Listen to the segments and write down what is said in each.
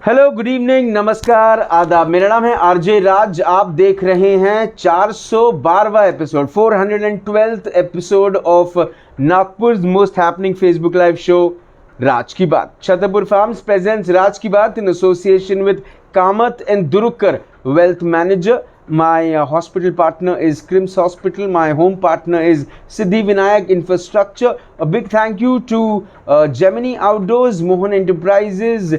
Hello, good evening, नमस्कार, आदाब। मेरा नाम है आरजे राज। आप देख रहे हैं 412वां episode, 412th episode of Nagpur most happening Facebook live show Raaz ki Baat. Chhatarpur farms presents Raaz ki Baat in association with Kamat and Durukar wealth manager. My hospital partner is Crims Hospital. My home partner is Siddhi Vinayak Infrastructure. A big thank you to Gemini Outdoors, Mohan Enterprises,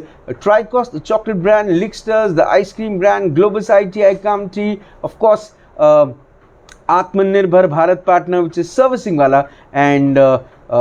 Tricost, the chocolate brand, Licksters, the ice cream brand, Globus IT, ICOM Tea, of course, Atmanirbhar Bharat partner, which is servicing wala, and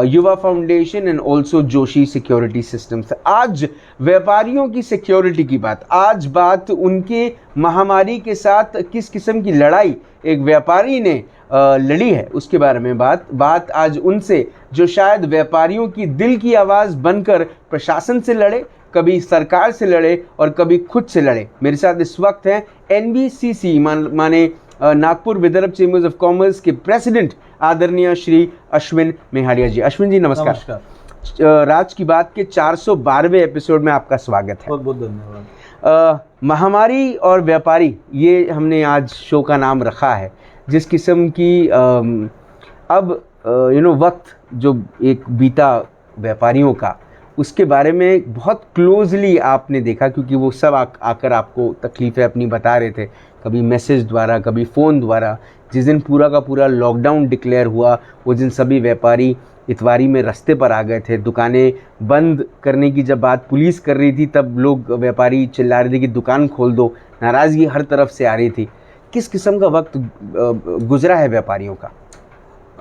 युवा foundation and also Joshi security systems. आज व्यापारियों की security की बात, आज बात उनके महामारी के साथ किस किस्म की लड़ाई एक व्यापारी ने लड़ी है उसके बारे में बात आज उनसे, जो शायद व्यापारियों की दिल की आवाज़ बनकर प्रशासन से लड़े, कभी सरकार से लड़े और कभी खुद से लड़े. मेरे साथ इस वक्त हैं NBCC माने Nagpur Vidarbha chambers of commerce के प्रेसिडेंट आदरणीय श्री अश्विन मेहारिया जी. अश्विन जी नमस्कार. राज की बात के 412वें एपिसोड में आपका स्वागत है. बहुत बहुत धन्यवाद. महामारी और व्यापारी, ये हमने आज शो का नाम रखा है. जिस किस्म की अब वक्त जो एक बीता व्यापारियों का, उसके बारे में बहुत क्लोजली आपने देखा, क्योंकि वो सब आकर आपको तकलीफ़ें अपनी बता रहे थे, कभी मैसेज द्वारा, कभी फ़ोन द्वारा. जिस दिन पूरा का पूरा लॉकडाउन डिक्लेयर हुआ, उस दिन सभी व्यापारी इतवारी में रास्ते पर आ गए थे. दुकानें बंद करने की जब बात पुलिस कर रही थी, तब लोग व्यापारी चिल्ला रहे थे कि दुकान खोल दो. नाराज़गी हर तरफ से आ रही थी. किस किस्म का वक्त गुजरा है व्यापारियों का?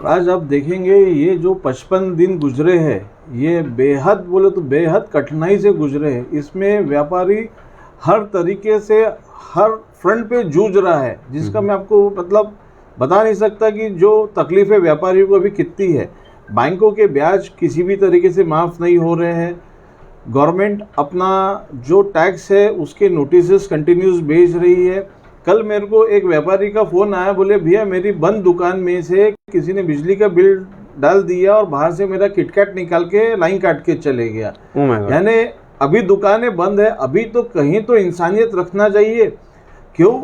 आज आप देखेंगे ये जो 55 दिन गुजरे हैं, ये बेहद बोले तो बेहद कठिनाई से गुजरे हैं. इसमें व्यापारी हर तरीके से हर फ्रंट पे जूझ रहा है, जिसका मैं आपको मतलब बता नहीं सकता कि जो तकलीफ़ें व्यापारियों को अभी कितनी है. बैंकों के ब्याज किसी भी तरीके से माफ़ नहीं हो रहे हैं. गवर्नमेंट अपना जो टैक्स है उसके नोटिस कंटिन्यूस भेज रही है. कल मेरे को एक व्यापारी का फ़ोन आया, बोले भैया मेरी बंद दुकान में से किसी ने बिजली का बिल डाल दिया और बाहर से मेरा किटकैट निकाल के लाइन काट के चले गया. यानी अभी दुकानें बंद है, अभी तो कहीं तो इंसानियत रखना चाहिए. क्यों?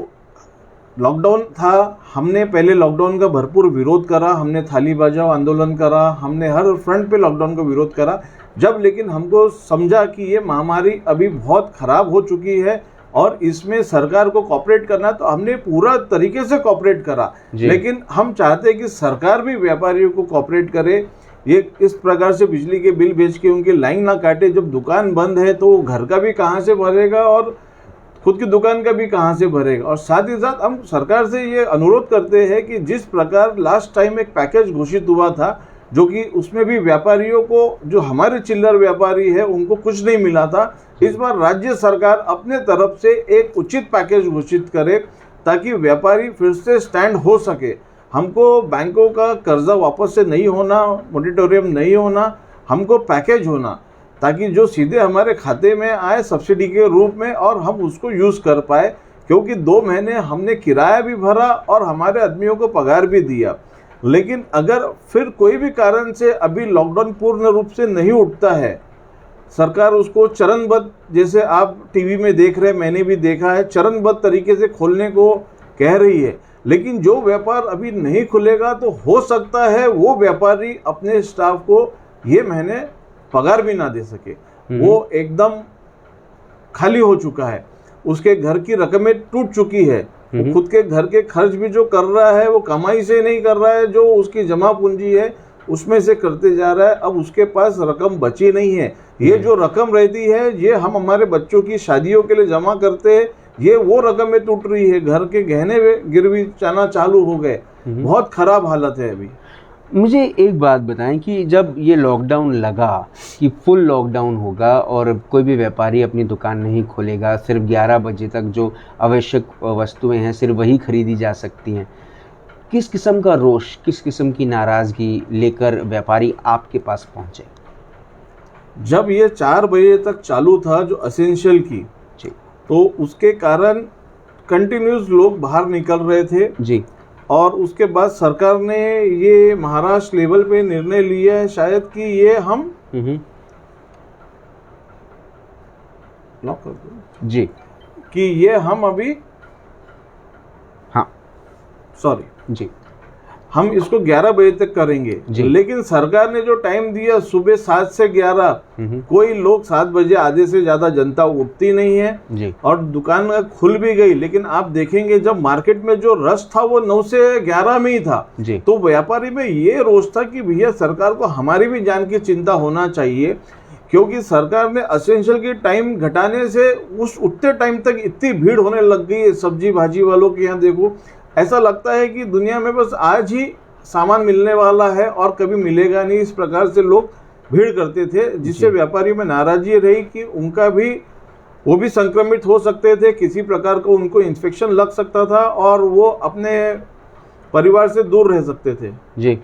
लॉकडाउन था, हमने पहले लॉकडाउन का भरपूर विरोध करा, हमने थाली बजाओ आंदोलन करा, हमने हर फ्रंट पे लॉकडाउन का विरोध करा. जब लेकिन हमको समझा कि ये महामारी अभी बहुत ख़राब हो चुकी है और इसमें सरकार को कॉपरेट करना, तो हमने पूरा तरीके से कॉपरेट करा. लेकिन हम चाहते हैं कि सरकार भी व्यापारियों को कॉपरेट करे. ये इस प्रकार से बिजली के बिल भेज के उनकी लाइन ना काटे. जब दुकान बंद है तो वो घर का भी कहाँ से भरेगा और खुद की दुकान का भी कहाँ से भरेगा. और साथ ही साथ हम सरकार से ये अनुरोध करते हैं कि जिस प्रकार लास्ट टाइम एक पैकेज घोषित हुआ था, जो कि उसमें भी व्यापारियों को, जो हमारे चिल्लर व्यापारी है, उनको कुछ नहीं मिला था, इस बार राज्य सरकार अपने तरफ से एक उचित पैकेज घोषित करे ताकि व्यापारी फिर से स्टैंड हो सके. हमको बैंकों का कर्जा वापस से नहीं होना, मोनिटोरियम नहीं होना, हमको पैकेज होना, ताकि जो सीधे हमारे खाते में आए सब्सिडी के रूप में और हम उसको यूज़ कर पाए. क्योंकि 2 महीने हमने किराया भी भरा और हमारे आदमियों को पगार भी दिया. लेकिन अगर फिर कोई भी कारण से अभी लॉकडाउन पूर्ण रूप से नहीं उठता है, सरकार उसको चरणबद्ध, जैसे आप टीवी में देख रहे हैं, मैंने भी देखा है, चरणबद्ध तरीके से खोलने को कह रही है. लेकिन जो व्यापार अभी नहीं खुलेगा तो हो सकता है वो व्यापारी अपने स्टाफ को ये महीने पगार भी ना दे सके. वो एकदम खाली हो चुका है, उसके घर की रकमें टूट चुकी है. वो खुद के घर के खर्च भी जो कर रहा है वो कमाई से नहीं कर रहा है, जो उसकी जमा पूंजी है उसमें से करते जा रहा है. अब उसके पास रकम बची नहीं है. ये जो रकम रहती है ये हम हमारे बच्चों की शादियों के लिए जमा करते हैं, ये वो रकमें टूट रही है. घर के गहने गिरवी जाना चालू हो गए. बहुत खराब हालत है अभी. मुझे एक बात बताएं कि जब ये लॉकडाउन लगा कि फुल लॉकडाउन होगा और कोई भी व्यापारी अपनी दुकान नहीं खोलेगा, सिर्फ 11 बजे तक जो आवश्यक वस्तुएं हैं सिर्फ वही खरीदी जा सकती हैं, किस किस्म का रोष, किस किस्म की नाराज़गी लेकर व्यापारी आपके पास पहुंचे? जब ये 4 बजे तक चालू था जो एसेंशियल की, तो उसके कारण कंटिन्यूस लोग बाहर निकल रहे थे जी. और उसके बाद सरकार ने ये महाराष्ट्र लेवल पे निर्णय लिया है शायद कि ये हम लॉक कर दो जी कि ये हम अभी, हाँ सॉरी जी हम इसको 11 बजे तक करेंगे, जी। लेकिन सरकार ने जो टाइम दिया सुबह 7 से 11, कोई लोग 7 बजे आधे से ज्यादा जनता उठती नहीं है जी और दुकान खुल भी गई, लेकिन आप देखेंगे जब मार्केट में जो रश था वो 9 से 11 में ही था। जी तो व्यापारी में ये रोष था कि भैया सरकार को हमारी भी जान की चिंता होना चाहिए, क्योंकि सरकार ने असेंशियल की टाइम घटाने से उस उतने टाइम तक इतनी भीड़ होने लग गई है सब्जी भाजी वालों के यहाँ। देखो ऐसा लगता है कि दुनिया में बस आज ही सामान मिलने वाला है और कभी मिलेगा नहीं, इस प्रकार से लोग भीड़ करते थे, जिससे व्यापारियों में नाराजगी रही कि उनका भी, वो भी संक्रमित हो सकते थे, किसी प्रकार का उनको इन्फेक्शन लग सकता था और वो अपने परिवार से दूर रह सकते थे। जी।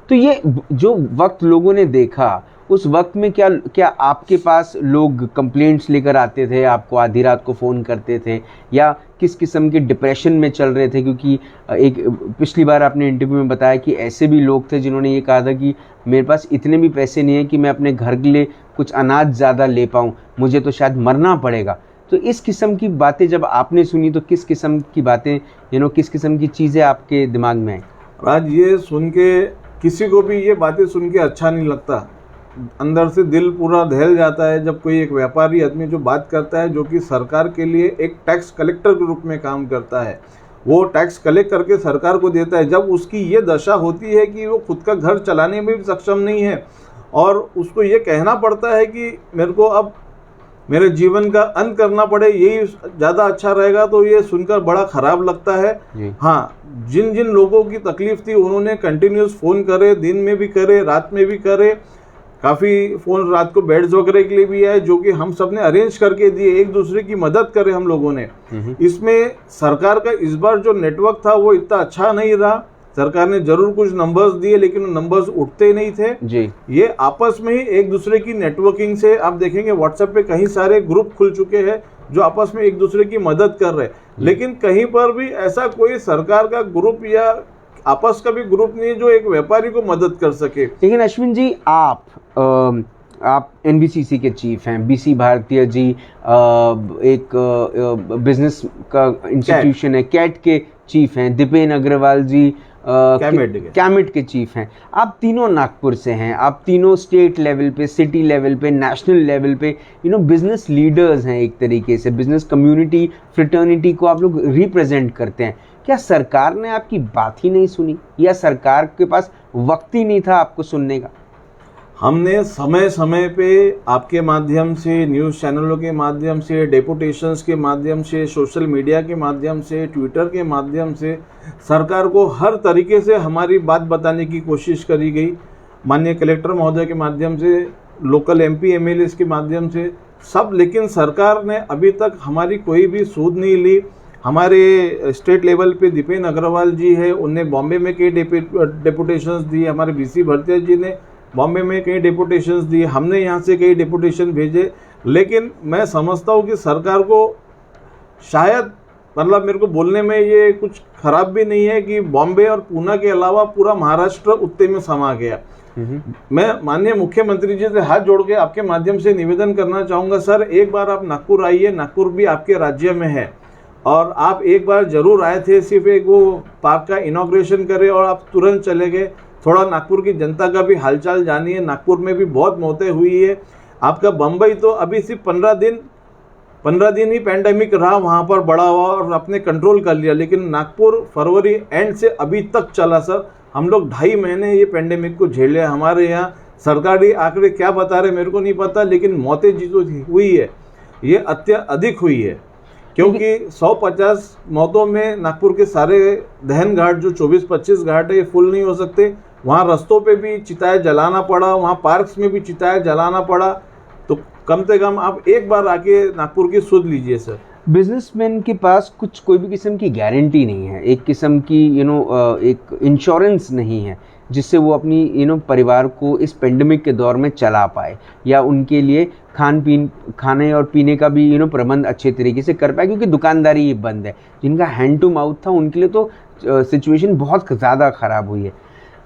तो ये जो वक्त लोगों ने देखा, उस वक्त में क्या क्या आपके पास लोग कंप्लेंट्स लेकर आते थे, आपको आधी रात को फ़ोन करते थे, या किस किस्म के डिप्रेशन में चल रहे थे? क्योंकि एक पिछली बार आपने इंटरव्यू में बताया कि ऐसे भी लोग थे जिन्होंने ये कहा था कि मेरे पास इतने भी पैसे नहीं है कि मैं अपने घर के लिए कुछ अनाज ज़्यादा ले पाऊँ, मुझे तो शायद मरना पड़ेगा। तो इस किस्म की बातें जब आपने सुनी तो किस किस्म की बातें, किस किस्म की चीज़ें आपके दिमाग में आई? आज ये सुन के किसी को भी ये बातें सुन के अच्छा नहीं लगता, अंदर से दिल पूरा दहल जाता है जब कोई एक व्यापारी आदमी जो बात करता है, जो कि सरकार के लिए एक टैक्स कलेक्टर के रूप में काम करता है, वो टैक्स कलेक्ट करके सरकार को देता है, जब उसकी ये दशा होती है कि वो खुद का घर चलाने में भी सक्षम नहीं है और उसको ये कहना पड़ता है कि मेरे को अब मेरे जीवन का अंत करना पड़े, यही ज़्यादा अच्छा रहेगा, तो ये सुनकर बड़ा ख़राब लगता है। हाँ, जिन जिन लोगों की तकलीफ थी उन्होंने कंटिन्यूस फ़ोन करे, दिन में भी करे, रात में भी करे, काफ़ी फ़ोन रात को बेड्स वगैरह के लिए भी आए, जो कि हम सब ने अरेंज करके दिए, एक दूसरे की मदद करे हम लोगों ने। इसमें सरकार का इस बार जो नेटवर्क था वो इतना अच्छा नहीं रहा, सरकार ने जरूर कुछ नंबर्स दिए लेकिन नंबर्स उठते नहीं थे जी। ये आपस में ही एक दूसरे की नेटवर्किंग से, आप देखेंगे व्हाट्सएप पे कई सारे ग्रुप खुल चुके हैं जो आपस में एक दूसरे की मदद कर रहे हैं, लेकिन कहीं पर भी ऐसा कोई सरकार का ग्रुप या आपस का भी ग्रुप नहीं है जो एक व्यापारी को मदद कर सके। लेकिन अश्विन जी, आप एनबीसीसी के चीफ हैं, बीसी भारतीय जी एक बिजनेस का इंस्टीट्यूशन है, कैट के चीफ हैं, दीपेन अग्रवाल जी कैमिट के चीफ हैं, आप तीनों नागपुर से हैं, आप तीनों स्टेट लेवल पे, सिटी लेवल पे, नेशनल लेवल पे बिजनेस लीडर्स हैं, एक तरीके से बिजनेस कम्युनिटी फ्रेटर्निटी को आप लोग रिप्रेजेंट करते हैं। क्या सरकार ने आपकी बात ही नहीं सुनी या सरकार के पास वक्त ही नहीं था आपको सुनने का? हमने समय समय पे आपके माध्यम से, न्यूज़ चैनलों के माध्यम से, डेपुटेशंस के माध्यम से, सोशल मीडिया के माध्यम से, ट्विटर के माध्यम से सरकार को हर तरीके से हमारी बात बताने की कोशिश करी गई, माननीय कलेक्टर महोदय के माध्यम से, लोकल एमपी एमएलए के माध्यम से सब, लेकिन सरकार ने अभी तक हमारी कोई भी सूद नहीं ली। हमारे स्टेट लेवल पे दीपेन अग्रवाल जी है, उनने बॉम्बे में कई डेपुटेशंस दिए, हमारे बीसी भारतीय जी ने बॉम्बे में कई डेपुटेशंस दिए, हमने यहाँ से कई डेपुटेशन भेजे, लेकिन मैं समझता हूँ कि सरकार को शायद, मतलब मेरे को बोलने में ये कुछ खराब भी नहीं है कि बॉम्बे और पूना के अलावा पूरा महाराष्ट्र उत्ते में समा गया। मैं माननीय मुख्यमंत्री जी से हाथ जोड़ के आपके माध्यम से निवेदन करना चाहूँगा, सर एक बार आप नागपुर आइए, नागपुर भी आपके राज्य में है और आप एक बार जरूर आए थे, सिर्फ एक वो पार्क का इनॉग्रेशन करे और आप तुरंत चले गए। थोड़ा नागपुर की जनता का भी हालचाल जानिए, नागपुर में भी बहुत मौतें हुई है। आपका बम्बई तो अभी सिर्फ 15 दिन ही पैंडेमिक रहा, वहाँ पर बड़ा हुआ और आपने कंट्रोल कर लिया, लेकिन नागपुर फरवरी एंड से अभी तक चला सर। हम लोग 2.5 महीने ये पैंडेमिक को झेले। हमारे यहाँ सरकारी आंकड़े क्या बता रहे मेरे को नहीं पता, लेकिन मौतें जो हुई है ये अत्यधिक हुई है, क्योंकि 150 मौतों में नागपुर के सारे दहन घाट जो 24-25 घाट है ये फुल नहीं हो सकते। वहाँ रस्तों पे भी चिताएं जलाना पड़ा, वहाँ पार्क्स में भी चिताएं जलाना पड़ा। तो कम से कम आप एक बार आके नागपुर की सुध लीजिए सर। बिजनेसमैन के पास कोई भी किस्म की गारंटी नहीं है, एक किस्म की एक इंश्योरेंस नहीं है जिससे वो अपनी परिवार को इस पेंडेमिक के दौर में चला पाए या उनके लिए खाने और पीने का भी प्रबंध अच्छे तरीके से कर पाए, क्योंकि दुकानदारी बंद है। जिनका हैंड टू माउथ था उनके लिए तो सिचुएशन बहुत ज़्यादा ख़राब हुई है।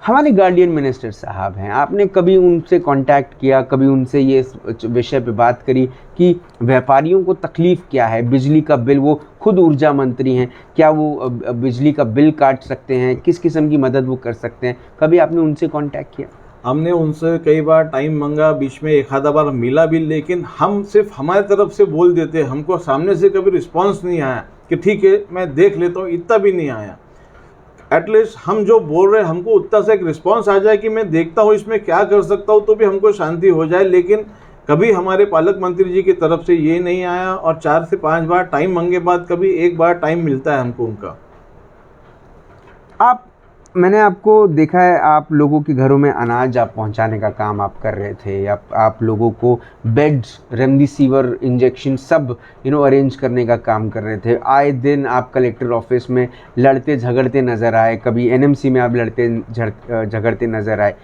हमारे गार्डियन मिनिस्टर साहब हैं, आपने कभी उनसे कांटेक्ट किया, कभी उनसे ये विषय पे बात करी कि व्यापारियों को तकलीफ़ क्या है? बिजली का बिल, वो खुद ऊर्जा मंत्री हैं, क्या वो बिजली का बिल काट सकते हैं? किस किस्म की मदद वो कर सकते हैं? कभी आपने उनसे कांटेक्ट किया? हमने उनसे कई बार टाइम मांगा, बीच में एक आधा बार मिला भी, लेकिन हम सिर्फ हमारी तरफ से बोल देते, हमको सामने से कभी रिस्पांस नहीं आया कि ठीक है मैं देख लेता हूँ, इतना भी नहीं आया। एटलीस्ट हम जो बोल रहे हैं हमको उतना सा एक रिस्पांस आ जाए कि मैं देखता हूँ इसमें क्या कर सकता हूँ, तो भी हमको शांति हो जाए। लेकिन कभी हमारे पालक मंत्री जी की तरफ से ये नहीं आया, और 4 से 5 बार टाइम मांगे बाद कभी एक बार टाइम मिलता है हमको उनका। मैंने आपको देखा है, आप लोगों के घरों में अनाज आप पहुंचाने का काम आप कर रहे थे, आप लोगों को बेड्स, रेमडेसिविर इंजेक्शन सब अरेंज करने का काम कर रहे थे। आए दिन आप कलेक्टर ऑफिस में लड़ते झगड़ते नज़र आए, कभी एनएमसी में आप लड़ते झगड़ते नज़र आए।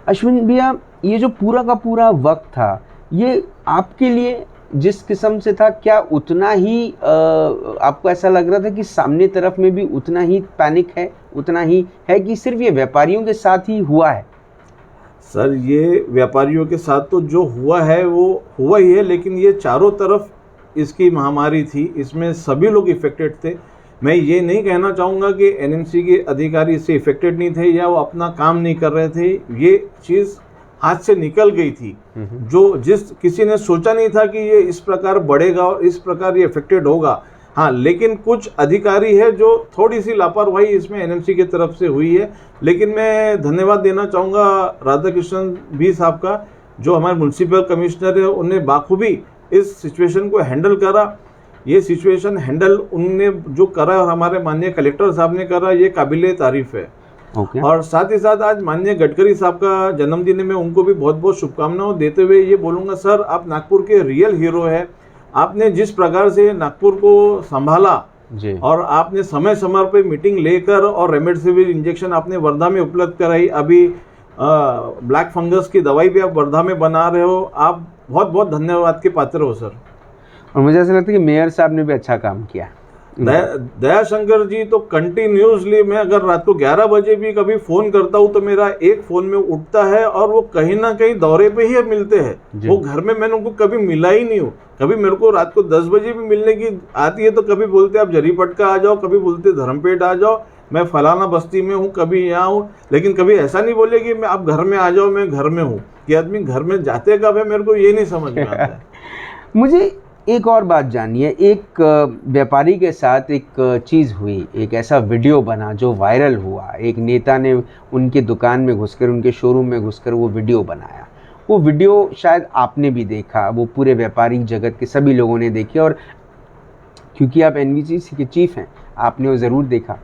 अश्विन भैया, ये जो पूरा का पूरा वक्त था, ये आपके लिए जिस किस्म से था, क्या उतना ही आपको ऐसा लग रहा था कि सामने तरफ में भी उतना ही पैनिक है, उतना ही है, कि सिर्फ ये व्यापारियों के साथ ही हुआ है? सर, ये व्यापारियों के साथ तो जो हुआ है वो हुआ ही है, लेकिन ये चारों तरफ इसकी महामारी थी, इसमें सभी लोग इफेक्टेड थे। मैं ये नहीं कहना चाहूँगा कि एनएमसी के अधिकारी इससे इफेक्टेड नहीं थे या वो अपना काम नहीं कर रहे थे। ये चीज़ हाथ से निकल गई थी, जिस किसी ने सोचा नहीं था कि ये इस प्रकार बढ़ेगा और इस प्रकार ये इफेक्टेड होगा। हाँ, लेकिन कुछ अधिकारी है जो थोड़ी सी लापरवाही इसमें एनएमसी की तरफ से हुई है। लेकिन मैं धन्यवाद देना चाहूँगा राधा कृष्णन भी साहब का, जो हमारे म्यूनसिपल कमिश्नर है, उन्हें बाखूबी इस सिचुएशन को हैंडल करा। ये सिचुएशन हैंडल उनने जो करा और हमारे माननीय कलेक्टर साहब ने करा, ये काबिले तारीफ है। और साथ ही साथ आज माननीय गडकरी साहब का जन्मदिन है, मैं उनको भी बहुत बहुत शुभकामनाएं देते हुए ये बोलूँगा, सर आप नागपुर के रियल हीरो है। आपने जिस प्रकार से नागपुर को संभाला जी, और आपने समय समय पर मीटिंग लेकर और रेमडेसिविर इंजेक्शन आपने वर्धा में उपलब्ध कराई, अभी ब्लैक फंगस की दवाई भी आप वर्धा में बना रहे हो, आप बहुत बहुत धन्यवाद के पात्र हो सर। और मुझे ऐसा लगता है कि मेयर साहब ने भी अच्छा काम किया। दयाशंकर जी तो कंटिन्यूसली, मैं अगर रात को 11 बजे भी कभी फोन करता हूँ तो मेरा एक फोन में उठता है, और वो कहीं ना कहीं दौरे पे ही मिलते हैं। वो घर में मैंने उनको कभी मिला ही नहीं हूँ। कभी मेरे को रात को 10 बजे भी मिलने की आती है तो कभी बोलते आप जरीपटका आ जाओ, कभी बोलते धर्मपेट आ जाओ, मैं फलाना बस्ती में हूँ, कभी यहाँ हूँ। लेकिन कभी ऐसा नहीं बोले कि मैं आप घर में आ जाओ, मैं घर में हूँ। कि आदमी घर में जाते कब है, मेरे को ये नहीं समझ में आता है। मुझे एक और बात जाननी है। एक व्यापारी के साथ एक चीज़ हुई, एक ऐसा वीडियो बना जो वायरल हुआ। एक नेता ने उनके दुकान में घुसकर, उनके शोरूम में घुसकर वो वीडियो बनाया। वो वीडियो शायद आपने भी देखा, वो पूरे व्यापारी जगत के सभी लोगों ने देखी, और क्योंकि आप एनवीसी के चीफ हैं, आपने वो ज़रूर देखा।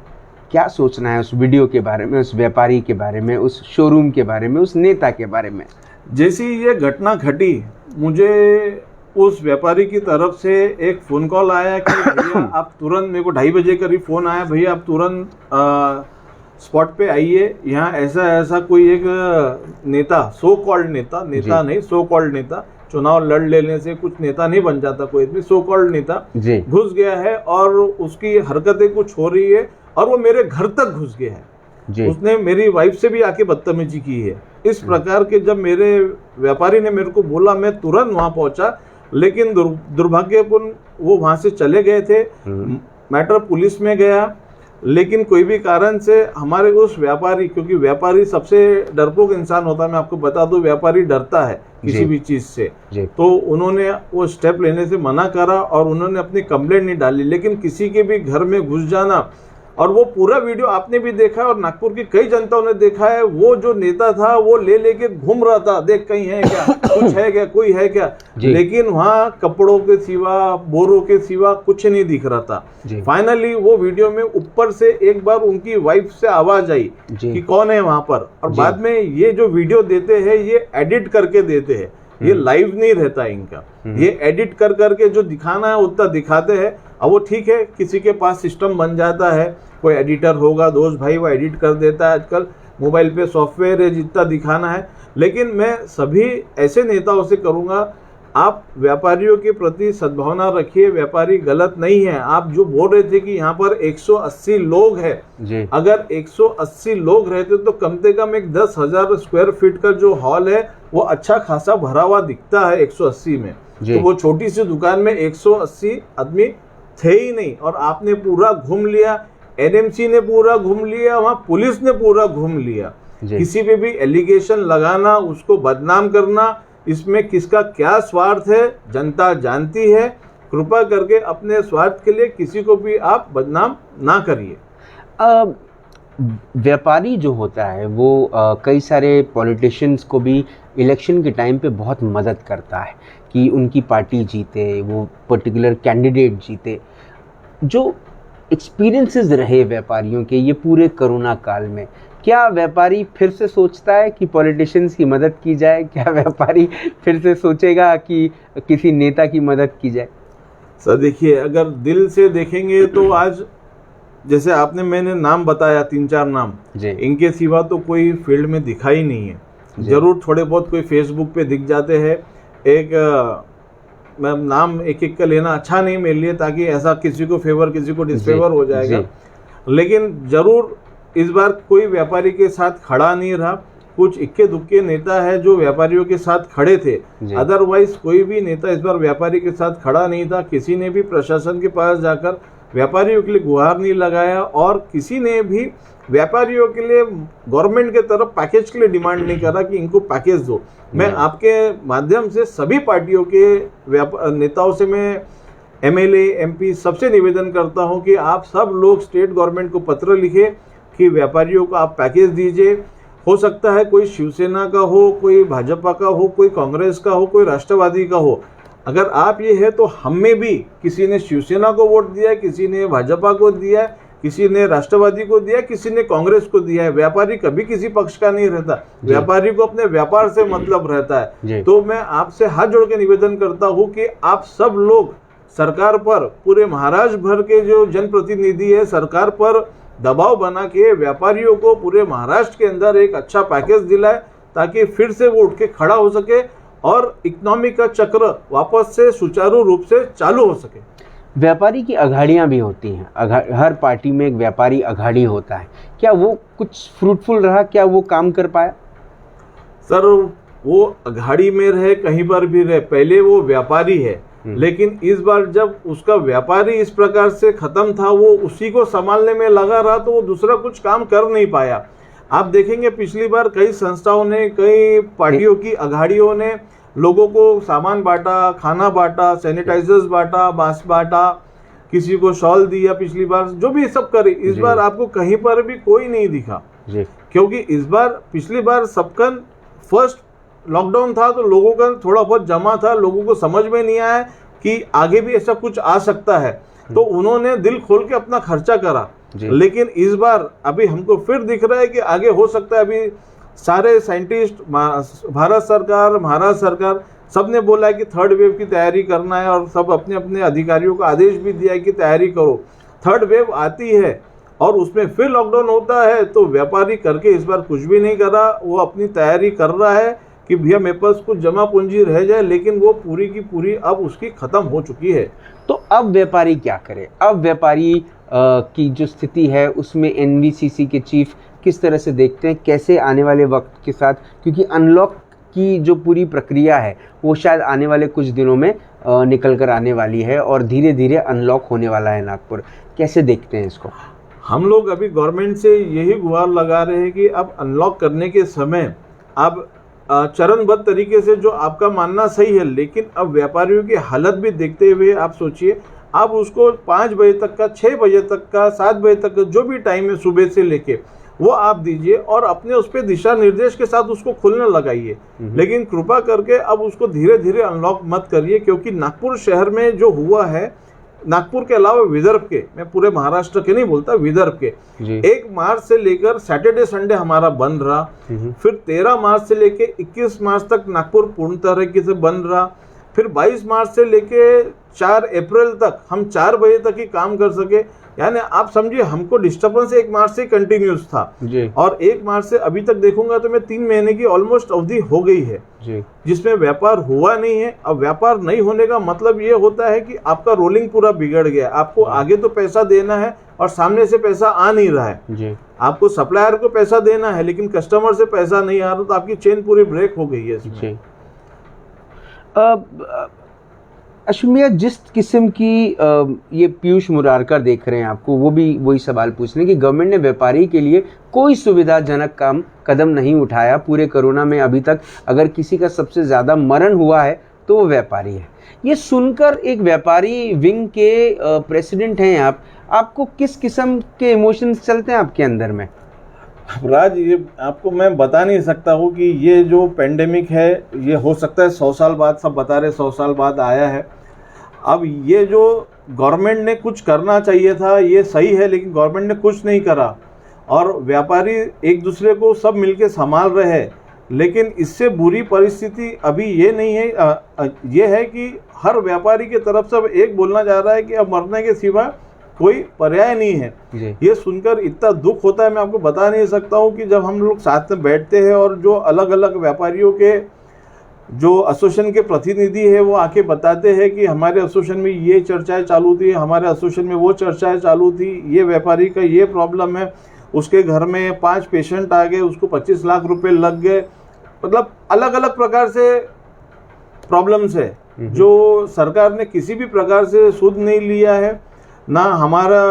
क्या सोचना है उस वीडियो के बारे में, उस व्यापारी के बारे में, उस शोरूम के बारे में, उस नेता के बारे में? जैसी ये घटना घटी, मुझे उस व्यापारी की तरफ से एक फ़ोन कॉल आया कि भैया आप तुरंत, मेरे को 2:30 बजे करीब फ़ोन आया, भैया आप तुरंत स्पॉट पे आइए, यहाँ ऐसा ऐसा कोई एक नेता, सो कॉल्ड नेता नहीं, सो कॉल्ड नेता, चुनाव लड़ लेने से कुछ नेता नहीं बन जाता कोई भी, सो कॉल्ड नेता घुस गया है और उसकी हरकतें कुछ हो रही है, और वो मेरे घर तक घुस गया है। उसने मेरी वाइफ से भी आके बदतमीजी की है। इस प्रकार के जब मेरे व्यापारी ने मेरे को बोला, मैं तुरंत वहां पहुंचा, लेकिन दुर्भाग्यपूर्ण वो वहां से चले गए थे। मैटर पुलिस में गया, लेकिन कोई भी कारण से हमारे उस व्यापारी, क्योंकि व्यापारी सबसे डरपोक इंसान होता है, मैं आपको बता दूं, व्यापारी डरता है किसी भी चीज से, तो उन्होंने वो स्टेप लेने से मना करा और उन्होंने अपनी कंप्लेंट नहीं डाली। लेकिन किसी के भी घर में घुस जाना, और वो पूरा वीडियो आपने भी देखा है और नागपुर की कई जनताओं ने देखा है, वो जो नेता था वो ले लेके घूम रहा था, देख कहीं है क्या, कुछ है क्या, कोई है क्या, लेकिन वहाँ कपड़ों के सिवा, बोरों के सिवा कुछ नहीं दिख रहा था। फाइनली वो वीडियो में ऊपर से एक बार उनकी वाइफ से आवाज आई कि कौन है वहां पर, और बाद में ये जो वीडियो देते हैं ये एडिट करके देते हैं, ये लाइव नहीं रहता इनका, ये एडिट कर करके जो दिखाना है उतना दिखाते हैं। अब वो ठीक है, किसी के पास सिस्टम बन जाता है, कोई एडिटर होगा दोस्त भाई, वो एडिट कर देता है, आजकल मोबाइल पे सॉफ्टवेयर है जितना दिखाना है। लेकिन मैं सभी ऐसे नेताओं से करूँगा, आप व्यापारियों के प्रति सद्भावना रखिए, व्यापारी गलत नहीं है। आप जो बोल रहे थे कि यहाँ पर 180 लोग हैं जी। अगर 180 लोग रहते तो कम से कम एक 10,000 स्क्वायर फीट का जो हॉल है वो अच्छा खासा भरा हुआ दिखता है 180 में। तो वो छोटी सी दुकान में 180 आदमी थे ही नहीं, और आपने पूरा घूम लिया, एनएमसी ने पूरा घूम लिया, वहाँ पुलिस ने पूरा घूम लिया। किसी पे भी एलिगेशन लगाना, उसको बदनाम करना, इसमें किसका क्या स्वार्थ है जनता जानती है। कृपा करके अपने स्वार्थ के लिए किसी को भी आप बदनाम ना करिए। व्यापारी जो होता है वो कई सारे पॉलिटिशियंस को भी इलेक्शन के टाइम पे बहुत मदद करता है कि उनकी पार्टी जीते, वो पर्टिकुलर कैंडिडेट जीते। जो एक्सपीरियंसेस रहे व्यापारियों के ये पूरे कोरोना काल में, क्या व्यापारी फिर से सोचता है कि पॉलिटिशियंस की मदद की जाए? क्या व्यापारी फिर से सोचेगा कि किसी नेता की मदद की जाए? सर देखिए, अगर दिल से देखेंगे तो आज जैसे आपने मैंने नाम बताया 3-4 नाम, इनके सिवा तो कोई फील्ड में दिखा ही नहीं है। जरूर थोड़े बहुत कोई फेसबुक पे दिख जाते हैं। मैं नाम एक एक का लेना अच्छा नहीं मेरे लिए, ताकि ऐसा किसी को फेवर किसी को डिसफेवर हो जाएगा। लेकिन जरूर इस बार कोई व्यापारी के साथ खड़ा नहीं रहा। कुछ इक्के दुक्के नेता है जो व्यापारियों के साथ खड़े थे, अदरवाइज कोई भी नेता इस बार व्यापारी के साथ खड़ा नहीं था। किसी ने भी प्रशासन के पास जाकर व्यापारियों के लिए गुहार नहीं लगाया, और किसी ने भी व्यापारियों के लिए गवर्नमेंट के तरफ पैकेज के लिए डिमांड नहीं करा कि इनको पैकेज दो। मैं आपके माध्यम से सभी पार्टियों के नेताओं से, मैं एमएलए एमपी सबसे निवेदन करता हूं कि आप सब लोग स्टेट गवर्नमेंट को पत्र लिखे कि व्यापारियों को आप पैकेज दीजिए। हो सकता है कोई शिवसेना का हो, कोई भाजपा का हो, कोई कांग्रेस का हो, कोई राष्ट्रवादी का हो। अगर आप ये है तो हम में भी किसी ने शिवसेना को वोट दिया है, किसी ने भाजपा को दिया है, किसी ने राष्ट्रवादी को दिया, किसी ने कांग्रेस को दिया है। व्यापारी कभी किसी पक्ष का नहीं रहता, व्यापारी को अपने व्यापार से मतलब रहता है। तो मैं आपसे हाथ जोड़ के निवेदन करता हूँ कि आप सब लोग सरकार पर, पूरे महाराष्ट्र भर के जो जनप्रतिनिधि है, सरकार पर दबाव बना के व्यापारियों को पूरे महाराष्ट्र के अंदर एक अच्छा पैकेज दिलाए, ताकि फिर से वो उठ के खड़ा हो सके और इकोनॉमी का चक्र वापस से सुचारू रूप से चालू हो सके। व्यापारी की अघाड़ियाँ भी होती हैं, हर पार्टी में एक व्यापारी अघाड़ी होता है। क्या वो कुछ फ्रूटफुल रहा? क्या वो काम कर पाया? सर वो अघाड़ी में रहे, कहीं पर भी रहे, पहले वो व्यापारी है, लेकिन इस बार जब उसका व्यापारी इस प्रकार से खत्म था, वो उसी को संभालने में लगा रहा, तो वो दूसरा कुछ काम कर नहीं पाया। आप देखेंगे पिछली बार कई संस्थाओं ने, कई पार्टियों की अघाड़ियों ने लोगों को सामान बांटा, खाना बांटा, सैनिटाइजर्स बांटा, मास्क बांटा, किसी को शॉल दिया पिछली बार, जो भी सब करे। इस बार आपको कहीं पर भी कोई नहीं दिखा, क्योंकि इस बार पिछली बार सबका फर्स्ट लॉकडाउन था, तो लोगों का थोड़ा बहुत जमा था, लोगों को समझ में नहीं आया कि आगे भी ऐसा कुछ आ सकता है, तो उन्होंने दिल खोल के अपना खर्चा करा। लेकिन इस बार अभी हमको फिर दिख रहा है कि आगे हो सकता है। अभी सारे साइंटिस्ट, भारत सरकार, महाराष्ट्र सरकार, सब ने बोला है कि थर्ड वेव की तैयारी करना है, और सब अपने अपने अधिकारियों को आदेश भी दिया है कि तैयारी करो। थर्ड वेव आती है और उसमें फिर लॉकडाउन होता है, तो व्यापारी करके इस बार कुछ भी नहीं करा। वो अपनी तैयारी कर रहा है कि भैया मेरे पास कुछ जमा पूंजी रह जाए, लेकिन वो पूरी की पूरी अब उसकी खत्म हो चुकी है। तो अब व्यापारी क्या करे? अब व्यापारी की जो स्थिति है उसमें एनवीसीसी के चीफ किस तरह से देखते हैं, कैसे आने वाले वक्त के साथ, क्योंकि अनलॉक की जो पूरी प्रक्रिया है वो शायद आने वाले कुछ दिनों में निकल कर आने वाली है, और धीरे धीरे अनलॉक होने वाला है नागपुर। कैसे देखते हैं इसको? हम लोग अभी गवर्नमेंट से यही गुहार लगा रहे हैं कि अब अनलॉक करने के समय अब चरणबद्ध तरीके से, जो आपका मानना सही है, लेकिन अब व्यापारियों की हालत भी देखते हुए आप सोचिए, आप उसको 5 बजे तक का, 6 बजे तक का, 7 बजे तक का, जो भी टाइम है सुबह से लेके, वो आप दीजिए और अपने उस पर दिशा निर्देश के साथ उसको खुलने लगाइए। लेकिन कृपा करके अब उसको धीरे धीरे अनलॉक मत करिए, क्योंकि नागपुर शहर में जो हुआ है, नागपुर के अलावा विदर्भ के, मैं पूरे महाराष्ट्र के नहीं बोलता, विदर्भ के 1 मार्च से लेकर सैटरडे संडे हमारा बंद रहा। फिर 13 मार्च से लेकर 21 मार्च तक नागपुर पूर्ण तरीके से बंद रहा। फिर 22 मार्च से लेके 4 अप्रैल तक हम 4 बजे तक ही काम कर सके, यानी आप समझिए हमको डिस्टर्बेंस 1 मार्च से कंटिन्यूस था जी। और 1 मार्च से अभी तक देखूंगा तो मैं 3 महीने की ऑलमोस्ट अवधि हो गई है जी। जिसमें व्यापार हुआ नहीं है। अब व्यापार नहीं होने का मतलब ये होता है कि आपका रोलिंग पूरा बिगड़ गया, आपको आगे तो पैसा देना है और सामने से पैसा आ नहीं रहा है जी। आपको सप्लायर को पैसा देना है लेकिन कस्टमर से पैसा नहीं आ रहा, तो आपकी चेन पूरी ब्रेक हो गई है इसमें। जी। अश्विन भैया, जिस किस्म की ये पीयूष मुरारकर देख रहे हैं आपको, वो भी वही सवाल पूछ रहे हैं कि गवर्नमेंट ने व्यापारी के लिए कोई सुविधाजनक कदम नहीं उठाया पूरे कोरोना में। अभी तक अगर किसी का सबसे ज़्यादा मरण हुआ है तो वो व्यापारी है। ये सुनकर एक व्यापारी विंग के प्रेसिडेंट हैं आप, आपको किस किस्म के इमोशंस चलते हैं आपके अंदर में? राज, ये आपको मैं बता नहीं सकता हूँ कि ये जो पेंडेमिक है ये हो सकता है 100 साल बाद, सब बता रहे 100 साल बाद आया है। अब ये जो गवर्नमेंट ने कुछ करना चाहिए था ये सही है, लेकिन गवर्नमेंट ने कुछ नहीं करा और व्यापारी एक दूसरे को सब मिलके संभाल रहे हैं। लेकिन इससे बुरी परिस्थिति अभी ये नहीं है, ये है कि हर व्यापारी की तरफ से अब एक बोलना जा रहा है कि अब मरने के सिवा कोई पर्याय नहीं है। ये सुनकर इतना दुख होता है, मैं आपको बता नहीं सकता हूँ कि जब हम लोग साथ में बैठते हैं और जो अलग अलग व्यापारियों के जो एसोसिएशन के प्रतिनिधि है वो आके बताते हैं कि हमारे एसोसिएशन में ये चर्चाएं चालू थी, हमारे एसोसिएशन में वो चर्चाएं चालू थी, ये व्यापारी का ये प्रॉब्लम है, उसके घर में 5 पेशेंट आ गए, उसको 25 लाख रुपए लग गए। मतलब अलग अलग प्रकार से प्रॉब्लम्स है जो सरकार ने किसी भी प्रकार से सुध नहीं लिया है। ना हमारा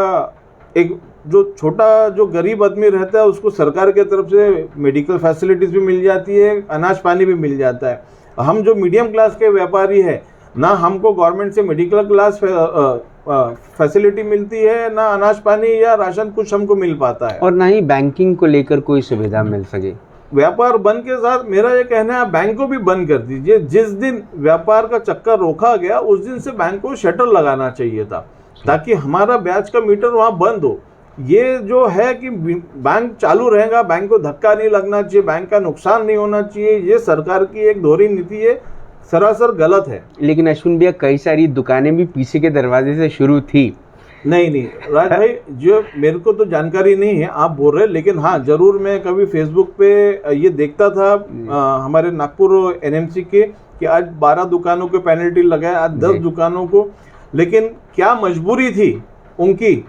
एक जो छोटा जो गरीब आदमी रहता है उसको सरकार के तरफ से मेडिकल फैसिलिटीज़ भी मिल जाती है, अनाज पानी भी मिल जाता है। हम जो मीडियम क्लास के व्यापारी है, ना हमको गवर्नमेंट से मेडिकल क्लास फैसिलिटी मिलती है, ना अनाज पानी या राशन कुछ हमको मिल पाता है, और ना ही बैंकिंग को लेकर कोई सुविधा मिल सके। व्यापार बंद के साथ मेरा ये कहना है बैंक को भी बंद कर दीजिए। जिस दिन व्यापार का चक्कर रोका गया उस दिन से बैंक को शटर लगाना चाहिए था ताकि हमारा ब्याज का मीटर वहाँ बंद हो। ये जो है कि बैंक चालू रहेगा, बैंक को धक्का नहीं लगना चाहिए, बैंक का नुकसान नहीं होना चाहिए, ये सरकार की एक दोहरी नीति है, सरासर गलत है। लेकिन अश्विन भैया, कई सारी दुकानें भी पीछे के दरवाजे से शुरू थी। नहीं राज भाई, जो मेरे को तो जानकारी नहीं है आप बोल रहे, लेकिन हाँ जरूर मैं कभी फेसबुक पे ये देखता था हमारे नागपुर एनएमसी के कि आज 12 दुकानों को पेनल्टी लगाए, आज 10 दुकानों को। लेकिन क्या मजबूरी थी उनकी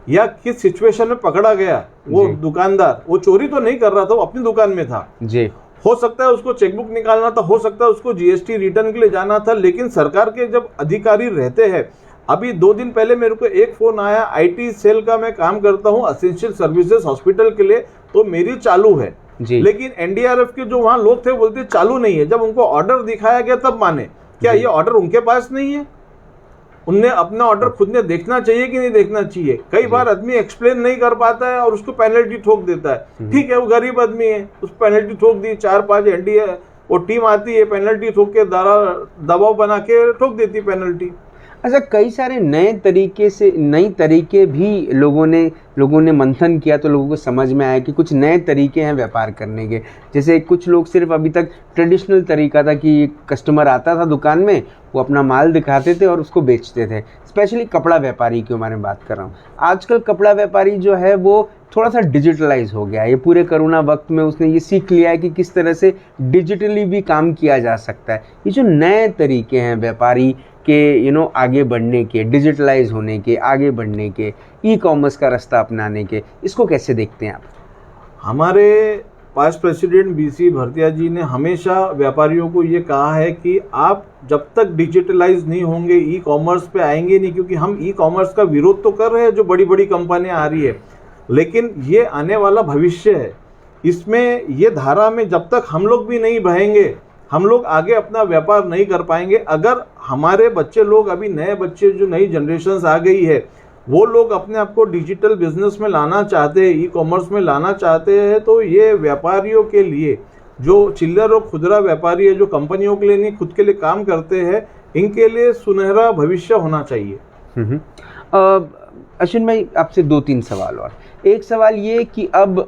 या किस सिचुएशन में पकड़ा गया वो दुकानदार? वो चोरी तो नहीं कर रहा था, वो अपनी दुकान में था जी। हो सकता है उसको चेकबुक निकालना था, हो सकता है उसको जीएसटी रिटर्न के लिए जाना था, लेकिन सरकार के जब अधिकारी रहते हैं, अभी 2 दिन पहले मेरे को एक फोन आया, आईटी सेल का मैं काम करता हूँ एसेंशियल सर्विसेज हॉस्पिटल के लिए, तो मेरी चालू है जी। लेकिन एनडीआरएफ के जो वहाँ लोग थे बोलते चालू नहीं है। जब उनको ऑर्डर दिखाया गया तब माने। क्या ये ऑर्डर उनके पास नहीं है? उनने अपना ऑर्डर खुद ने देखना चाहिए कि नहीं देखना चाहिए? कई बार आदमी एक्सप्लेन नहीं कर पाता है और उसको पेनल्टी ठोक देता है। ठीक है, वो गरीब आदमी है, उस पेनल्टी ठोक दी, 4-5 एनडीए वो टीम आती है, पेनल्टी ठोक के दबाव बना के ठोक देती पेनल्टी। अच्छा, कई सारे नए तरीके भी लोगों ने मंथन किया तो लोगों को समझ में आया कि कुछ नए तरीके हैं व्यापार करने के। जैसे कुछ लोग सिर्फ अभी तक ट्रेडिशनल तरीका था कि कस्टमर आता था दुकान में, वो अपना माल दिखाते थे और उसको बेचते थे। स्पेशली कपड़ा व्यापारी के बारे में बात कर रहा हूँ। आजकल कपड़ा व्यापारी जो है वो थोड़ा सा डिजिटलाइज हो गया है। ये पूरे कोरोना वक्त में उसने ये सीख लिया है कि किस तरह से डिजिटली भी काम किया जा सकता है। ये जो नए तरीके हैं व्यापारी के आगे बढ़ने के, डिजिटलाइज होने के, आगे बढ़ने के, ई कॉमर्स का रास्ता अपनाने के, इसको कैसे देखते हैं आप? हमारे पास्ट प्रेसिडेंट बीसी भरतिया जी ने हमेशा व्यापारियों को ये कहा है कि आप जब तक डिजिटलाइज नहीं होंगे ई कॉमर्स पे आएंगे नहीं, क्योंकि हम ई कॉमर्स का विरोध तो कर रहे हैं जो बड़ी बड़ी कंपनियां आ रही है, लेकिन ये आने वाला भविष्य है। इसमें ये धारा में जब तक हम लोग भी नहीं बहेंगे, हम लोग आगे अपना व्यापार नहीं कर पाएंगे। अगर हमारे बच्चे लोग, अभी नए बच्चे जो नई जनरेशन आ गई है, वो लोग अपने आप को डिजिटल बिजनेस में लाना चाहते हैं, ई कॉमर्स में लाना चाहते हैं, तो ये व्यापारियों के लिए, जो चिल्लर और खुदरा व्यापारी है, जो कंपनियों के लिए नहीं खुद के लिए काम करते हैं, इनके लिए सुनहरा भविष्य होना चाहिए। अश्विन भाई, आपसे 2-3 सवाल और। एक सवाल ये कि अब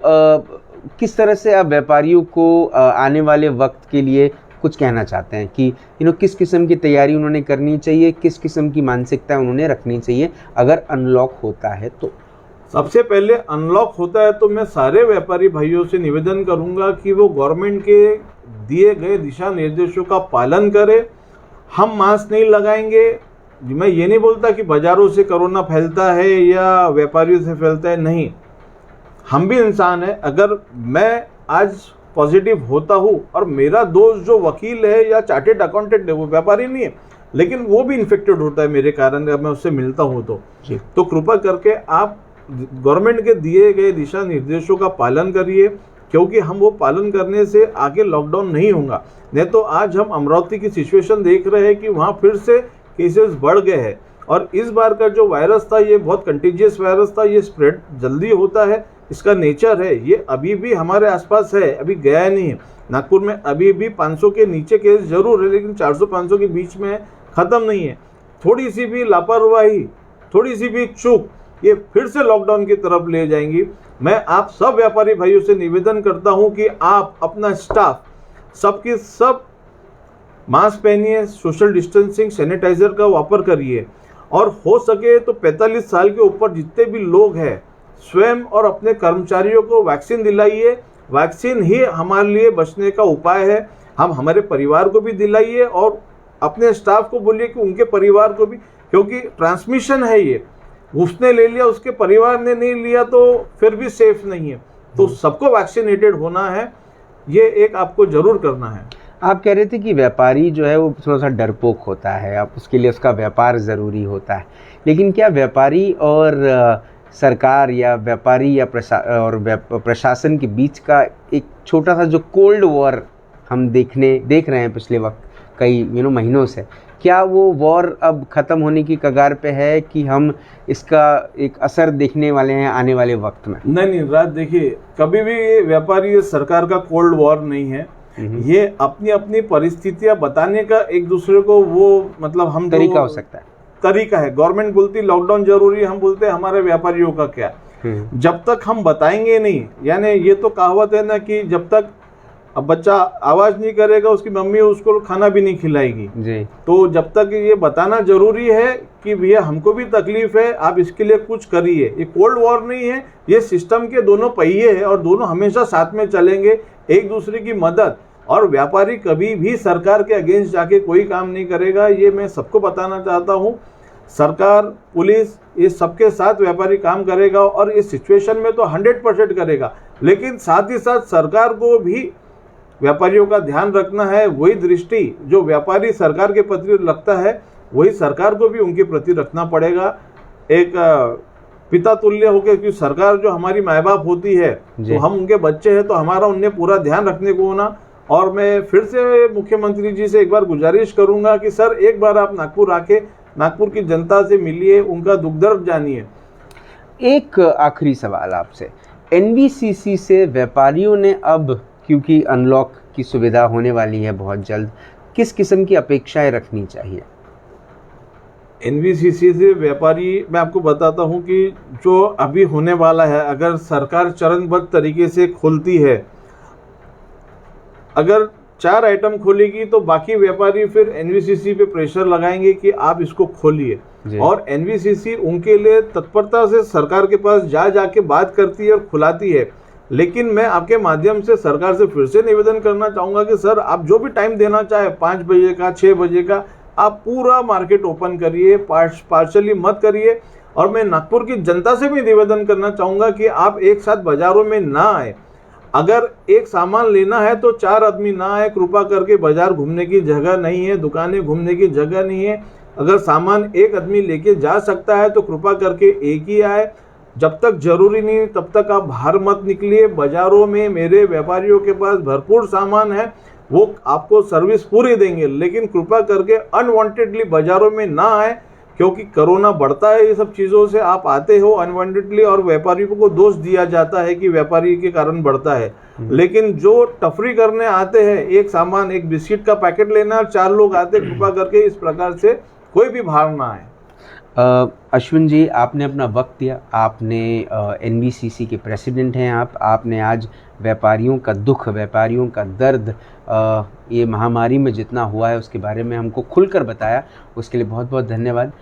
किस तरह से आप व्यापारियों को आने वाले वक्त के लिए कुछ कहना चाहते हैं कि किस किस्म की तैयारी उन्होंने करनी चाहिए, किस किस्म की मानसिकता उन्होंने रखनी चाहिए अगर अनलॉक होता है तो? सबसे पहले अनलॉक होता है तो मैं सारे व्यापारी भाइयों से निवेदन करूंगा कि वो गवर्नमेंट के दिए गए दिशा निर्देशों का पालन करें। हम मास्क नहीं लगाएंगे, मैं ये नहीं बोलता कि बाजारों से कोरोना फैलता है या व्यापारियों से फैलता है, नहीं, हम भी इंसान है। अगर मैं आज पॉजिटिव होता हूँ और मेरा दोस्त जो वकील है या चार्टेड अकाउंटेंट है, वो व्यापारी नहीं है, लेकिन वो भी इन्फेक्टेड होता है मेरे कारण, अगर मैं उससे मिलता हूँ तो कृपा करके आप गवर्नमेंट के दिए गए दिशा निर्देशों का पालन करिए, क्योंकि हम वो पालन करने से आगे लॉकडाउन नहीं होगा। नहीं तो आज हम अमरावती की सिचुएशन देख रहे हैं कि वहाँ फिर से केसेस बढ़ गए हैं, और इस बार का जो वायरस था ये बहुत कंटेजियस वायरस था, ये स्प्रेड जल्दी होता है, इसका नेचर है, ये अभी भी हमारे आसपास है, अभी गया नहीं है। नागपुर में अभी भी 500 के नीचे केस जरूर है, लेकिन 400-500 के बीच में ख़त्म नहीं है। थोड़ी सी भी लापरवाही, थोड़ी सी भी चूक, ये फिर से लॉकडाउन की तरफ ले जाएंगी। मैं आप सब व्यापारी भाइयों से निवेदन करता हूं कि आप अपना स्टाफ सबकी सब मास्क पहनिए, सोशल डिस्टेंसिंग, सैनिटाइजर का वापर करिए, और हो सके तो 45 साल के ऊपर जितने भी लोग हैं स्वयं और अपने कर्मचारियों को वैक्सीन दिलाइए। वैक्सीन ही हमारे लिए बचने का उपाय है। हम हमारे परिवार को भी दिलाइए और अपने स्टाफ को बोलिए कि उनके परिवार को भी, क्योंकि ट्रांसमिशन है ये, उसने ले लिया उसके परिवार ने नहीं लिया तो फिर भी सेफ नहीं है। तो सबको वैक्सीनेटेड होना है, ये एक आपको जरूर करना है। आप कह रहे थे कि व्यापारी जो है वो थोड़ा सा डरपोक होता है, आप उसके लिए उसका व्यापार ज़रूरी होता है, लेकिन क्या व्यापारी और सरकार या व्यापारी या प्रशासन के बीच का एक छोटा सा जो कोल्ड वॉर हम देख रहे हैं पिछले वक्त कई महीनों से, क्या वो वॉर अब ख़त्म होने की कगार पे है कि हम इसका एक असर देखने वाले हैं आने वाले वक्त में? नहीं राज, देखिए, कभी भी व्यापारी सरकार का कोल्ड वॉर नहीं है, ये अपनी अपनी परिस्थितियां बताने का एक दूसरे को वो मतलब हम तरीका हो सकता है, तरीका है। गवर्नमेंट बोलती लॉकडाउन जरूरी है, हम बोलते हैं हमारे व्यापारियों का क्या। जब तक हम बताएंगे नहीं, यानी ये तो कहावत है ना कि जब तक बच्चा आवाज नहीं करेगा उसकी मम्मी उसको खाना भी नहीं खिलाएगी जी। तो जब तक ये बताना जरूरी है कि भैया हमको भी तकलीफ है, आप इसके लिए कुछ करिए। ये कोल्ड वॉर नहीं है, ये सिस्टम के दोनों पहिए हैं और दोनों हमेशा साथ में चलेंगे, एक दूसरे की मदद। और व्यापारी कभी भी सरकार के अगेंस्ट जाके कोई काम नहीं करेगा, ये मैं सबको बताना चाहता हूँ। सरकार, पुलिस, ये सबके साथ व्यापारी काम करेगा और इस सिचुएशन में तो 100% करेगा, लेकिन साथ ही साथ सरकार को भी व्यापारियों का ध्यान रखना है। वही दृष्टि जो व्यापारी सरकार के प्रति रखता है, वही सरकार को भी उनके प्रति रखना पड़ेगा। एक पिता तुल्य होकर, क्योंकि सरकार जो हमारी माँ बाप होती है तो हम उनके बच्चे हैं, तो हमारा उन्हें पूरा ध्यान रखने को होना। और मैं फिर से मुख्यमंत्री जी से एक बार गुजारिश करूंगा कि सर एक बार आप नागपुर आके नागपुर की जनता से मिलिए, उनका दुख दर्द जानिए। एक आखिरी सवाल आपसे, एनवीसीसी से व्यापारियों ने अब, क्योंकि अनलॉक की सुविधा होने वाली है बहुत जल्द, किस किस्म की अपेक्षाएं रखनी चाहिए? एनवीसीसी से व्यापारी, मैं आपको बताता हूं कि जो अभी होने वाला है, अगर सरकार चरणबद्ध तरीके से खोलती है, अगर 4 आइटम खोलेगी तो बाकी व्यापारी फिर एनवीसीसी पे प्रेशर लगाएंगे कि आप इसको खोलिए, और एनवीसीसी उनके लिए तत्परता से सरकार के पास जाके बात करती है और खुलाती है। लेकिन मैं आपके माध्यम से सरकार से फिर से निवेदन करना चाहूँगा कि सर आप जो भी टाइम देना चाहे, 5 बजे का, 6 बजे का, आप पूरा मार्केट ओपन करिए, पार्शली मत करिए। और मैं नागपुर की जनता से भी निवेदन करना चाहूँगा कि आप एक साथ बाजारों में ना आए। अगर एक सामान लेना है तो 4 आदमी ना आए, कृपा करके। बाजार घूमने की जगह नहीं है, दुकानें घूमने की जगह नहीं है। अगर सामान एक आदमी लेके जा सकता है तो कृपा करके एक ही आए। जब तक जरूरी नहीं तब तक आप बाहर मत निकलिए। बाजारों में मेरे व्यापारियों के पास भरपूर सामान है, वो आपको सर्विस पूरी देंगे, लेकिन कृपा करके अनवांटेडली बाजारों में ना आए, क्योंकि कोरोना बढ़ता है। ये सब चीज़ों से आप आते हो अनवांटेडली और व्यापारियों को दोष दिया जाता है कि व्यापारी के कारण बढ़ता है। लेकिन जो तफरी करने आते हैं, एक सामान, एक बिस्किट का पैकेट लेना और 4 लोग आते, कृपा करके इस प्रकार से कोई भी बाहर ना आए। अश्विन जी, आपने अपना वक्त दिया, आपने एनबीसीसी के प्रेसिडेंट हैं आपने आज व्यापारियों का दुख, व्यापारियों का दर्द, ये महामारी में जितना हुआ है उसके बारे में हमको खुलकर बताया, उसके लिए बहुत बहुत धन्यवाद।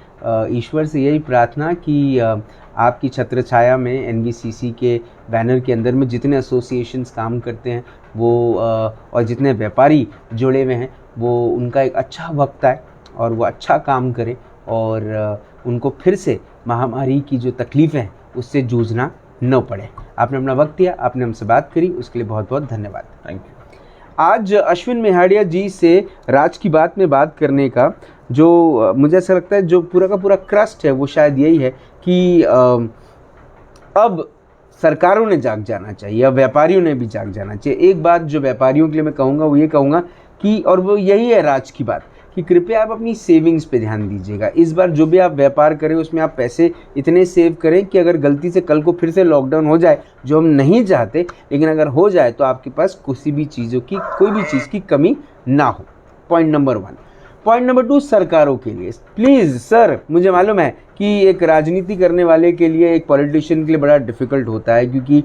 ईश्वर से यही प्रार्थना कि आपकी छत्र छाया में एनबीसीसी के बैनर के अंदर में जितने एसोसिएशंस काम करते हैं वो और जितने व्यापारी जुड़े हुए हैं वो उनका एक अच्छा वक्त आए और वो अच्छा काम करें और उनको फिर से महामारी की जो तकलीफ़ें हैं उससे जूझना न पड़े। आपने अपना वक्त दिया, आपने हमसे बात करी, उसके लिए बहुत बहुत धन्यवाद। Thank you. आज अश्विन मेहाड़िया जी से राज की बात में बात करने का जो मुझे ऐसा लगता है जो पूरा का पूरा क्रस्ट है वो शायद यही है कि अब सरकारों ने जाग जाना चाहिए, अब व्यापारियों ने भी जाग जाना चाहिए। एक बात जो व्यापारियों के लिए मैं कहूँगा वो ये कहूँगा कि, और वो यही है राज की बात, कि कृपया आप अपनी सेविंग्स पे ध्यान दीजिएगा। इस बार जो भी आप व्यापार करें उसमें आप पैसे इतने सेव करें कि अगर गलती से कल को फिर से लॉकडाउन हो जाए, जो हम नहीं चाहते, लेकिन अगर हो जाए तो आपके पास किसी भी चीज़ों की, कोई भी चीज़ की कमी ना हो। Point number 1। पॉइंट नंबर 2, सरकारों के लिए प्लीज़ सर, मुझे मालूम है कि एक राजनीति करने वाले के लिए, एक पॉलिटिशियन के लिए बड़ा डिफ़िकल्ट होता है, क्योंकि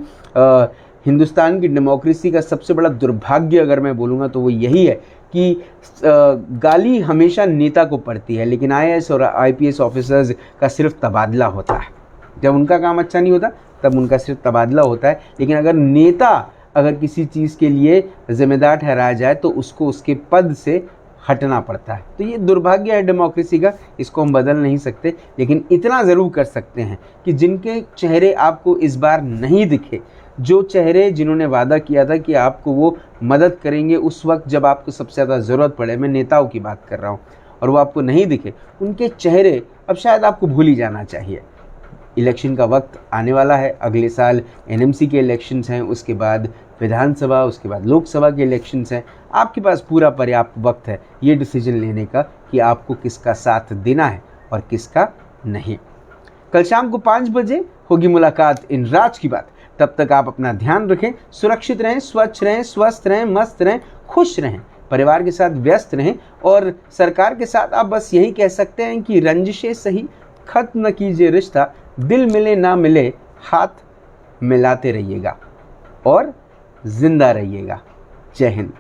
हिंदुस्तान की डेमोक्रेसी का सबसे बड़ा दुर्भाग्य अगर मैं बोलूँगा तो वो यही है कि गाली हमेशा नेता को पड़ती है, लेकिन आईएएस और आईपीएस ऑफिसर्स का सिर्फ तबादला होता है। जब उनका काम अच्छा नहीं होता तब उनका सिर्फ तबादला होता है, लेकिन अगर नेता अगर किसी चीज़ के लिए जिम्मेदार ठहराया जाए तो उसको उसके पद से हटना पड़ता है। तो ये दुर्भाग्य है डेमोक्रेसी का, इसको हम बदल नहीं सकते, लेकिन इतना ज़रूर कर सकते हैं कि जिनके चेहरे आपको इस बार नहीं दिखे, जो चेहरे जिन्होंने वादा किया था कि आपको वो मदद करेंगे उस वक्त जब आपको सबसे ज़्यादा ज़रूरत पड़े, मैं नेताओं की बात कर रहा हूँ, और वो आपको नहीं दिखे, उनके चेहरे अब शायद आपको भूल ही जाना चाहिए। इलेक्शन का वक्त आने वाला है, अगले साल एनएमसी के इलेक्शंस हैं, उसके बाद विधानसभा, उसके बाद लोकसभा के इलेक्शंस हैं। आपके पास पूरा पर्याप्त वक्त है ये डिसीजन लेने का कि आपको किसका साथ देना है और किसका नहीं। कल शाम को 5 बजे होगी मुलाकात इन राज की बात। तब तक आप अपना ध्यान रखें, सुरक्षित रहें, स्वच्छ रहें, स्वस्थ रहें, मस्त रहें, खुश रहें, परिवार के साथ व्यस्त रहें, और सरकार के साथ आप बस यही कह सकते हैं कि रंजिशें सही, खत्म न कीजिए रिश्ता, दिल मिले ना मिले हाथ मिलाते रहिएगा और जिंदा रहिएगा। जय हिंद।